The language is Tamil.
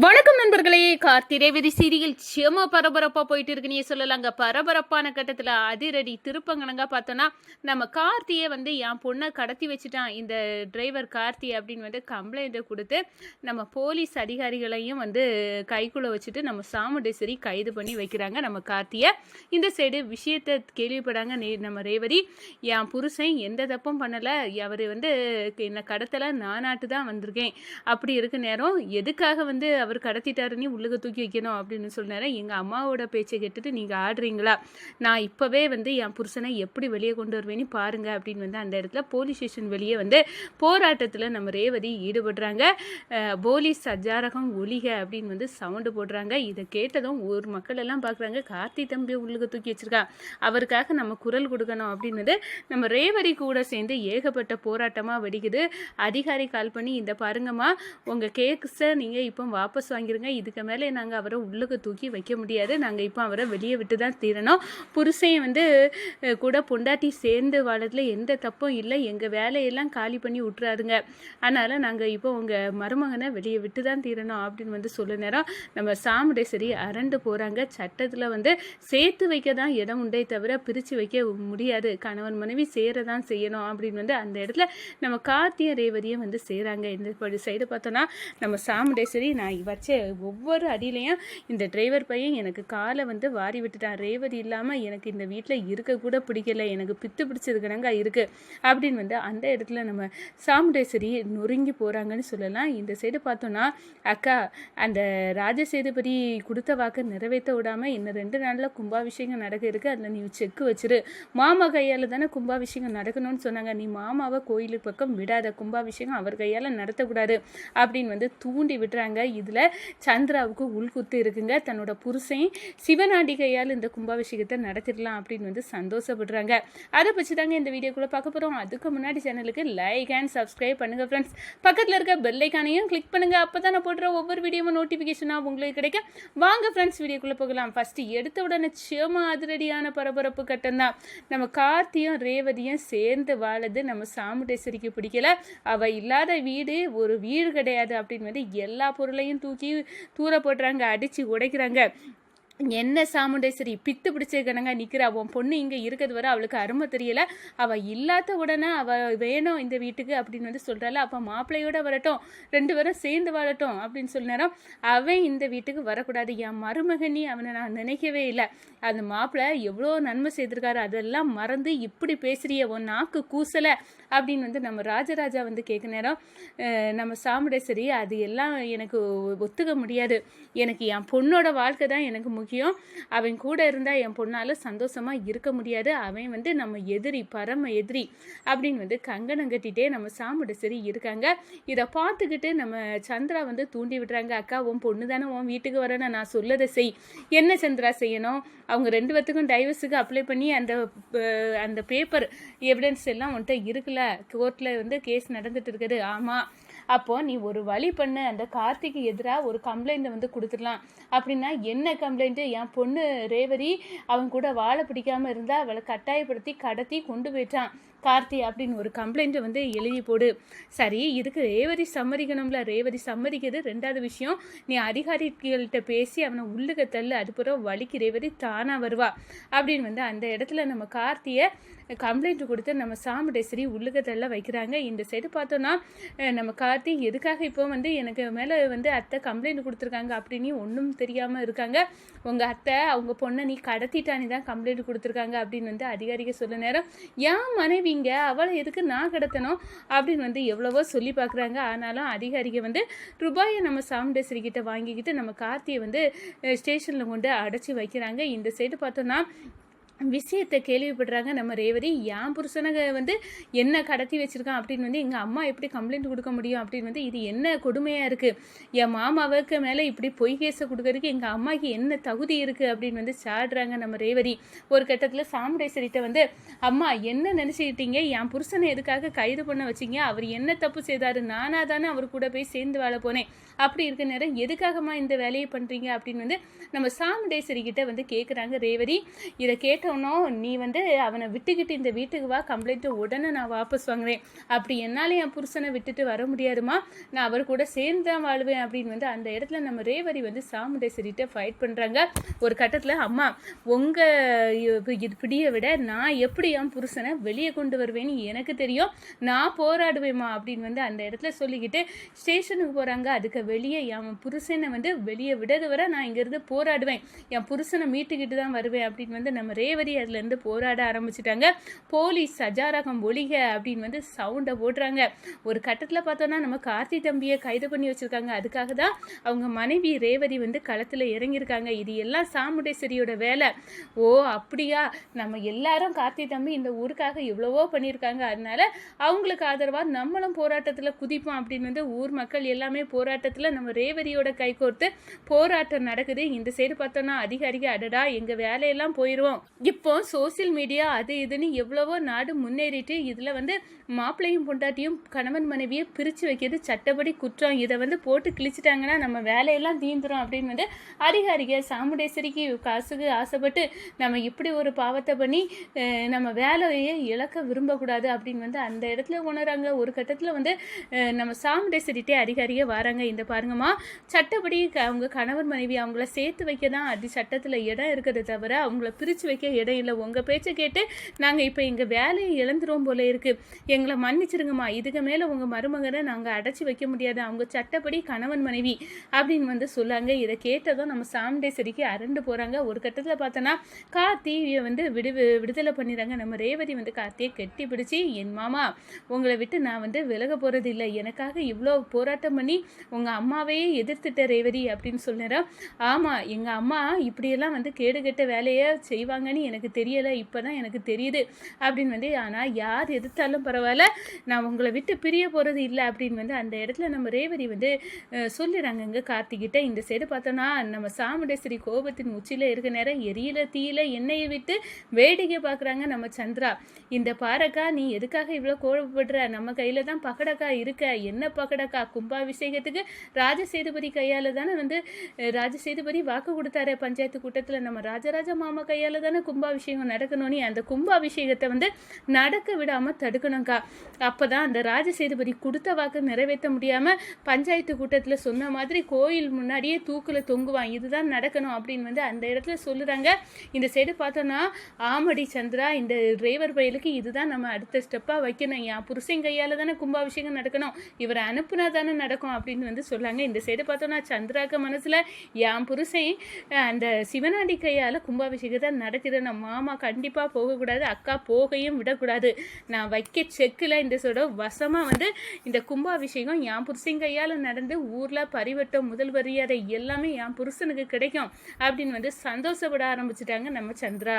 வணக்கம் நண்பர்களே. கார்த்தி ரேவதி சீரியல் செம பரபரப்பாக போயிட்டு இருக்குன்னே சொல்லலாங்க. பரபரப்பான கட்டத்தில் அதிரடி திருப்பங்கனங்க பார்த்தோன்னா, நம்ம கார்த்தியை என் பொண்ணை கடத்தி வச்சுட்டான் இந்த டிரைவர் கார்த்தி அப்படின்னு கம்ப்ளைண்ட்டை கொடுத்து நம்ம போலீஸ் அதிகாரிகளையும் கைக்குள்ளே வச்சுட்டு நம்ம சாமுண்டேஸ்வரி கைது பண்ணி வைக்கிறாங்க நம்ம கார்த்தியை. இந்த சைடு விஷயத்தை கேள்விப்படாங்க நம்ம ரேவதி, என் புருஷன் எந்த தப்பும் பண்ணலை, அவர் என்னை கடத்தலை, நானாட்டு தான் வந்திருக்கேன், அப்படி இருக்க நேரம் எதுக்காக அவர் கடத்திட்டாருன்னு உள்ளுக தூக்கி வைக்கணும் அப்படின்னு சொன்னாரு. எங்கள் அம்மாவோட பேச்சை கேட்டுட்டு நீங்கள் ஆடுறீங்களா, நான் இப்போவே என் புருஷனை எப்படி வெளியே கொண்டு வருவேன்னு பாருங்க அப்படின்னு அந்த இடத்துல போலீஸ் ஸ்டேஷன் வெளியே போராட்டத்தில் நம்ம ரேவதி ஈடுபடுறாங்க. போலீஸ் அஜாரகம் ஒலிக அப்படின்னு சவுண்டு போடுறாங்க. இதை கேட்டதும் ஒரு மக்கள் எல்லாம் பார்க்குறாங்க, கார்த்தி தம்பியை உள்ளுக தூக்கி வச்சிருக்கா, அவருக்காக நம்ம குரல் கொடுக்கணும் அப்படின்னு நம்ம ரேவதி கூட சேர்ந்து ஏகப்பட்ட போராட்டமாக வெடிக்குது. அதிகாரி கால் பண்ணி, இந்த பாருங்கம்மா, உங்கள் கேக்ஸை நீங்கள் இப்போ வாபஸ் வாங்கிருங்க, இதுக்கு மேலே நாங்கள் அவரை உள்ளுக்கு தூக்கி வைக்க முடியாது, நாங்கள் இப்போ அவரை வெளியே விட்டு தான் தீரணும், புருஷன் கூட பொண்டாட்டி சேர்ந்து வாழறதுல எந்த தப்பும் இல்லை, எங்கள் வேலையெல்லாம் காலி பண்ணி விட்டுறாருங்க, அதனால் நாங்கள் இப்போ உங்கள் மருமகனை வெளியே விட்டு தான் தீரணும் அப்படின்னு சொல்ல நேரம் நம்ம சாமுண்டேஸ்வரி அரண்டு போகிறாங்க. சட்டத்தில் சேர்த்து வைக்க தான் இடம் உண்டே தவிர பிரித்து வைக்க முடியாது, கணவன் மனைவி சேர தான் செய்யணும் அப்படின்னு அந்த இடத்துல நம்ம கார்த்தியும் ரேவதியும் செய்கிறாங்க. இந்த சைடு பார்த்தோன்னா நம்ம சாமுண்டேஸ்வரி, நான் வச்ச ஒவ்வொரு அடியிலையும் இந்த டிரைவர் பையன் எனக்கு காலை வாரி விட்டுட்டான், ரேவதி இல்லாமல் எனக்கு இந்த வீட்டில் இருக்கக்கூட பிடிக்கல, எனக்கு பித்து பிடிச்சதுக்கணங்க இருக்குது அப்படின்னு அந்த இடத்துல நம்ம சாமுண்டேஸ்வரி நொறுங்கி போகிறாங்கன்னு சொல்லலாம். இந்த சைடு பார்த்தோன்னா, அக்கா, அந்த ராஜசேதுபதி கொடுத்த வாக்கு நிறைவேற்ற விடாமல் இன்னும் 2 நாளில் கும்பாபிஷேகம் நடக்க இருக்குது, அதில் நீ செக்கு வச்சிரு, மாமா கையால் தானே கும்பாபிஷேகம் நடக்கணும்னு சொன்னாங்க, நீ மாமாவை கோயிலுக்கு பக்கம் விடாத, கும்பாபிஷேகம் அவர் கையால் நடத்தக்கூடாது அப்படின்னு தூண்டி விட்டுறாங்க. இதில் சந்திராவுக்கு உள்குத்து இருக்குங்க. தன்னோட புருஷன் சிவனாண்டி கையால் இந்த கும்பாபிஷேகத்தை நடத்திடலாம் அப்படின்னு சந்தோஷப்படுறாங்க. அதை பற்றி தாங்க இந்த வீடியோக்குள்ளே பார்க்க போகிறோம். அதுக்கு முன்னாடி சேனலுக்கு லைக் அண்ட் சப்ஸ்கிரைப் பண்ணுங்கள் ஃப்ரெண்ட்ஸ். பக்கத்தில் இருக்க பெல் ஐக்கானையும் கிளிக் பண்ணுங்கள், அப்போ தான் நான் போடுற ஒவ்வொரு வீடியோவும் நோட்டிஃபிகேஷனாக உங்களுக்கு கிடைக்கும். வாங்க ஃப்ரெண்ட்ஸ், வீடியோக்குள்ளே போகலாம். ஃபஸ்ட்டு எடுத்த உடனே செம அதிரடியான பரபரப்பு கட்டம் தான். நம்ம கார்த்தியும் ரேவதியும் சேர்ந்து வாழது நம்ம சாமுண்டேஸ்வரிக்கு பிடிக்கல, அவள் இல்லாத வீடு ஒரு வீடு கிடையாது அப்படின்னு எல்லா பொருளையும் தூக்கி தூர போடுறாங்க, அடித்து உடைக்கிறாங்க. என்ன சாமுண்டேஸ்வரி பித்து பிடிச்சிருக்கணுங்க நிற்கிறா, உன் பொண்ணு இங்கே இருக்கிறது வரை அவளுக்கு அருமை தெரியலை, அவள் இல்லாத உடனே அவள் வேணும் இந்த வீட்டுக்கு அப்படின்னு சொல்கிறாள், அப்போ மாப்பிள்ளையோட வரட்டும், 2 பேரும் சேர்ந்து வாழட்டும் அப்படின்னு சொல்ல நேரம் அவன் இந்த வீட்டுக்கு வரக்கூடாது, என் மருமகனி அவனை நான் நினைக்கவே இல்லை, அந்த மாப்பிள்ளை எவ்வளோ நன்மை செய்திருக்காரு, அதெல்லாம் மறந்து இப்படி பேசுறிய, உன் நாக்கு கூசலை அப்படின்னு நம்ம ராஜராஜா கேட்க நேரம் நம்ம சாமுண்டேஸ்வரி, அது எல்லாம் எனக்கு ஒத்துக்க முடியாது, எனக்கு என் பொண்ணோட வாழ்க்கை தான் எனக்கு முக்கியம், அவன் கூட இருந்தால் என் பொண்ணால் சந்தோஷமாக இருக்க முடியாது, அவன் நம்ம எதிரி, பரம எதிரி அப்படின்னு கங்கணம் கட்டிகிட்டே நம்ம சாமுண்டேஸ்வரி இருக்காங்க. இதை பார்த்துக்கிட்டு நம்ம சந்திரா தூண்டி விடுறாங்க, அக்கா, உன் பொண்ணு தானே உன் வீட்டுக்கு வரணும், நான் சொல்லதை செய், என்ன சந்திரா செய்யணும், அவங்க 2 பேத்துக்கும் டைவர்ஸுக்கு அப்ளை பண்ணி அந்த பேப்பர் எவிடன்ஸ் எல்லாம் உன்கிட்ட இருக்குல்ல, கோர்ட்டில் கேஸ் நடந்துட்டு இருக்குது, ஆமாம், அப்போது நீ ஒரு வழி பண்ணு, அந்த கார்த்திக்கு எதிராக ஒரு கம்ப்ளைண்ட்டை கொடுத்துடலாம், அப்படின்னா என்ன கம்ப்ளைண்ட்டு, என் பொண்ணு ரேவதி அவன் கூட வாழ பிடிக்காமல் இருந்தால் அவளை கட்டாயப்படுத்தி கடத்தி கொண்டு போயிட்டான் கார்த்தி அப்படின்னு ஒரு கம்ப்ளைண்ட்டை எழுதி போடு. சரி, இதுக்கு ரேவதி சம்மதிக்கணும்ல, ரேவதி சம்மதிக்கிறது 2வது விஷயம், நீ அதிகாரிகள்கிட்ட பேசி அவனை உள்ளுக தள்ளு, அதுக்கப்புறம் வலிக்கு ரேவதி தானாக வருவா அப்படின்னு அந்த இடத்துல நம்ம கார்த்தியை கம்ப்ளைண்ட் கொடுத்து நம்ம சாமுண்டேஸ்வரி உள்ளுக தள்ள வைக்கிறாங்க. இந்த சைடு பார்த்தோன்னா நம்ம கார்த்தி எதுக்காக இப்போ எனக்கு மேலே அத்தை கம்ப்ளைண்ட் கொடுத்துருக்காங்க அப்படின்னு ஒன்றும் தெரியாமல் இருக்காங்க, உங்கள் அத்தை அவங்க பொண்ணை நீ கடத்திட்டானி தான் கம்ப்ளைண்ட் கொடுத்துருக்காங்க அப்படின்னு அதிகாரிக சொல்ல நேரம், ஏன் மனைவிங்க அவளை எதுக்கு நான் கடத்தணும் அப்படின்னு எவ்வளவோ சொல்லி பார்க்குறாங்க. ஆனாலும் அதிகாரிக ரூபாயை நம்ம சாமுண்டேஸ்வரி கிட்ட வாங்கிக்கிட்டு நம்ம கார்த்தியை ஸ்டேஷனில் கொண்டு அடைச்சி வைக்கிறாங்க. இந்த சைடு பார்த்தோன்னா விஷயத்தை கேள்விப்படுறாங்க நம்ம ரேவதி, என் புருஷனை என்ன கடத்தி வச்சிருக்கான் அப்படின்னு எங்கள் அம்மா எப்படி கம்ப்ளைண்ட் கொடுக்க முடியும் அப்படின்னு இது என்ன கொடுமையாக இருக்குது, என் மாமாவுக்கு மேலே இப்படி பொய் கேஸை கொடுக்கறதுக்கு எங்கள் அம்மாவுக்கு என்ன தகுதி இருக்குது அப்படின்னு சாடுறாங்க நம்ம ரேவதி. ஒரு கட்டத்தில் சாமுண்டேஸ்வரிட்ட அம்மா என்ன நினச்சிக்கிட்டீங்க, என் புருஷனை எதுக்காக கைது பண்ண வச்சிங்க, அவர் என்ன தப்பு செய்தார், நானாக தானே அவர் கூட போய் சேர்ந்து வாழ போனேன் அப்படி இருக்க நேரம் எதுக்காகமா இந்த வேலையை பண்ணுறீங்க அப்படின்னு வந்து நம்ம சாமுண்டேஸ்வரி கிட்ட வந்து கேட்குறாங்க ரேவதி. இதை கேட்டோன்னோ நீ வந்து அவனை விட்டுக்கிட்டு இந்த வீட்டுக்கு வா, கம்ப்ளைண்ட்டை உடனே நான் வாபஸ் வாங்குறேன், அப்படி என்னால் என் புருஷனை விட்டுட்டு வர முடியாதுமா, நான் அவர் கூட சேர்ந்து தான் வாழ்வேன் அப்படின்னு வந்து அந்த இடத்துல நம்ம ரேவதி வந்து சாமுண்டேஸ்வரிட்ட ஃபைட் பண்ணுறாங்க. ஒரு கட்டத்தில் அம்மா உங்கள் பிடியை விட நான் எப்படி என் புருஷனை வெளியே கொண்டு வருவேன்னு எனக்கு தெரியும், நான் போராடுவேம்மா அப்படின்னு வந்து அந்த இடத்துல சொல்லிக்கிட்டு ஸ்டேஷனுக்கு போகிறாங்க. அதுக்கு வெளியே என் புருஷனை வந்து வெளியே விடது வரை நான் இங்கேருந்து போராடுவேன், என் புருஷனை மீட்டுக்கிட்டு தான் வருவேன் அப்படின்னு வந்து நம்ம ரேவதி அதுலேருந்து போராட ஆரம்பிச்சிட்டாங்க. போலீஸ் சஜாரகம் ஒழிக அப்படின்னு வந்து சவுண்டை போடுறாங்க. ஒரு கட்டத்தில் பார்த்தோன்னா நம்ம கார்த்தி தம்பியை கைது பண்ணி வச்சுருக்காங்க. அதுக்காக தான் அவங்க மனைவி ரேவதி வந்து களத்தில் இறங்கியிருக்காங்க. இது எல்லாம் சாமுண்டேஸ்வரியோட வேலை. ஓ அப்படியா, நம்ம எல்லாரும் கார்த்தி தம்பி இந்த ஊருக்காக எவ்வளவோ பண்ணியிருக்காங்க, அதனால அவங்களுக்கு ஆதரவாக நம்மளும் போராட்டத்தில் குதிப்போம் அப்படின்னு வந்து ஊர் மக்கள் எல்லாமே போராட்டத்தில் நம்ம ரேவதியோட கைகோர்த்து போராட்டம் நடக்குது. இந்த சைடு பார்த்தோன்னா அதிகாரிகள் அடடா எங்கள் வேலையெல்லாம் போயிடுவோம், இப்போ சோசியல் மீடியா அது இதுன்னு எவ்வளவோ நாடு முன்னேறிட்டு இதில் வந்து மாப்பிள்ளையும் பொண்டாட்டியும் கணவன் மனைவியை பிரித்து வைக்கிறது சட்டப்படி குற்றம், இதை வந்து போட்டு கிழிச்சிட்டாங்கன்னா நம்ம வேலையெல்லாம் தீந்துரும் அப்படின்னு வந்து அதிகாரிகள் சாமுண்டேஸ்வரிக்கு காசுக்கு ஆசைப்பட்டு நம்ம இப்படி ஒரு பாவத்தை பண்ணி நம்ம வேலையை இழக்க விரும்பக்கூடாது அப்படின்னு வந்து அந்த இடத்துல உணராங்க. ஒரு கட்டத்தில் வந்து நம்ம சாமுண்டேஸ்வரிட்டே அதிகாரியே வராங்க. இந்த பாருங்கம்மா, சட்டப்படி அவங்க கணவன் மனைவி அவங்கள சேர்த்து வைக்க தான் அது சட்டத்தில் இடம் இருக்கிறத தவிர அவங்கள பிரித்து வைக்க இடம் இல்லை. உங்கள் பேச்சை கேட்டு நாங்கள் இப்போ எங்கள் வேலையை இழந்துருவோம் போல இருக்குது, எங்களை மன்னிச்சிருங்கம்மா, இதுக்கு மேலே உங்கள் மருமகனை நாங்கள் அடைச்சி வைக்க முடியாது, அவங்க சட்டப்படி கணவன் மனைவி அப்படின்னு வந்து சொல்லாங்க. இதை கேட்டதும் நம்ம சாமுண்டேஸ்வரிக்கு அரண்டு போகிறாங்க. ஒரு கட்டத்தில் பார்த்தோன்னா கார்த்தியை வந்து விடுதலை பண்ணிடுறாங்க. நம்ம ரேவதி வந்து கார்த்தியை கெட்டி பிடிச்சி, என் மாமா உங்களை விட்டு நான் வந்து விலக போகிறது இல்லை, எனக்காக இவ்வளோ போராட்டம் பண்ணி உங்கள் அம்மாவையே எதிர்த்துட்ட ரேவதி அப்படின்னு சொல்லிடுறோம். ஆமாம், எங்கள் அம்மா இப்படியெல்லாம் வந்து கேடுகெட்ட வேலையை செய்வாங்கன்னு எனக்கு தெரியலை, இப்போ தான் எனக்கு தெரியுது அப்படின்னு வந்து, ஆனால் யார் எதிர்த்தாலும் பரவாயில்ல, நான் உங்களை விட்டு பிரிய போகிறது இல்லை அப்படின்னு வந்து அந்த இடத்துல நம்ம ரேவதி வந்து சொல்லிடுறாங்க இங்கே கார்த்திகிட்ட. இந்த சைடு பார்த்தோன்னா நம்ம சாமுண்டேஸ்வரி கோபத்தின் உச்சியில் இருக்க நேரம் எரியல தீயில எண்ணெயை விட்டு வேடிக்கை பார்க்குறாங்க நம்ம சந்திரா. இந்த பாரக்கா நீ எதுக்காக இவ்வளோ கோபப்படுற, நம்ம கையில் தான் பகடக்கா இருக்க, என்ன பகடக்கா, கும்பாபிஷேகத்துக்கு ராஜசேதுபதி கையால் தானே வந்து ராஜசேதுபதி வாக்கு கொடுத்தாரு பஞ்சாயத்து கூட்டத்தில், நம்ம ராஜராஜ மாமா கையால் தானே கும்பாபிஷேகம் நடக்கணும்னு, அந்த கும்பாபிஷேகத்தை வந்து நடக்க விடாமல் தடுக்கணும்க்கா, அப்போ தான் அந்த ராஜசேதுபதி கொடுத்த வாக்கு நிறைவேற்ற முடியாமல் பஞ்சாயத்து கூட்டத்தில் சொன்ன மாதிரி கோயில் முன்னாடியே தூக்கில் தொங்குவான், இதுதான் நடக்கணும் அப்படின்னு வந்து அந்த இடத்துல சொல்லுறாங்க. இந்த சைடு பார்த்தோன்னா ஆமடி சந்திரா, இந்த டிரைவர் பயிலுக்கு இதுதான் நம்ம அடுத்த ஸ்டெப்பாக வைக்கணும், என் புருஷன் கையால் தானே கும்பாபிஷேகம் நடக்கணும், இவரை அனுப்புனா தானே நடக்கும் அப்படின்னு வந்து சொல்லாங்க. இந்த சைடு பார்த்தோன்னா சந்திராக்கு மனசில் என் புருஷன் அந்த சிவனாண்டி கையால் கும்பாபிஷேகத்தை நடத்திடணும், மாமா கண்டிப்பாக போகக்கூடாது, அக்கா போகையும் விடக்கூடாது, நான் வைக்க செக்கில் இந்த வசமாக வந்து இந்த கும்பாபிஷேகம் என் புருஷன் கையால் நடந்து ஊரில் பரிவட்டம் முதல் மரியாதை எல்லாமே என் புருஷனுக்கு கிடைக்கும் அப்படின்னு வந்து சந்தோஷப்பட ஆரம்பிச்சிட்டாங்க நம்ம சந்திரா.